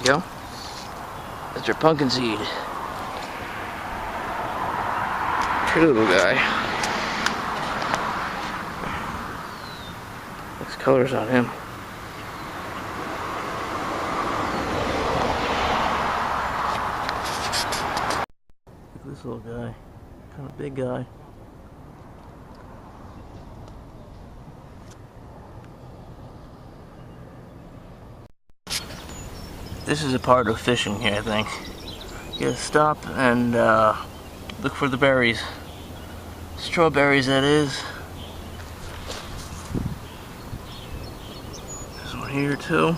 go. That's your pumpkin seed. Pretty little guy. Nice colors on him. Look at this little guy. Kind of big guy. This is a part of fishing here, I think. You gotta stop and look for the berries. Strawberries, that is. There's one here too.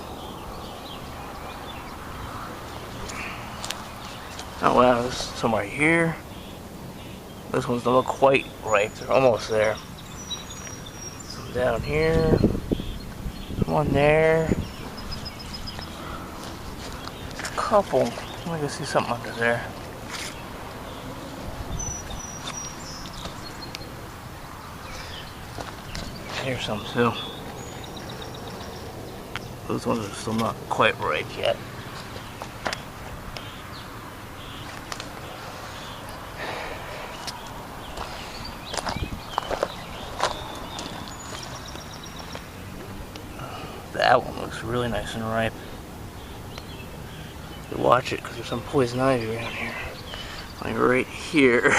Oh wow, there's some right here. This one's not quite ripe, they're almost there. Some down here. One there. Couple. I can see something under there. Here's some too. Those ones are still not quite ripe yet. That one looks really nice and ripe. Watch it, because there's some poison ivy around here. Like right here.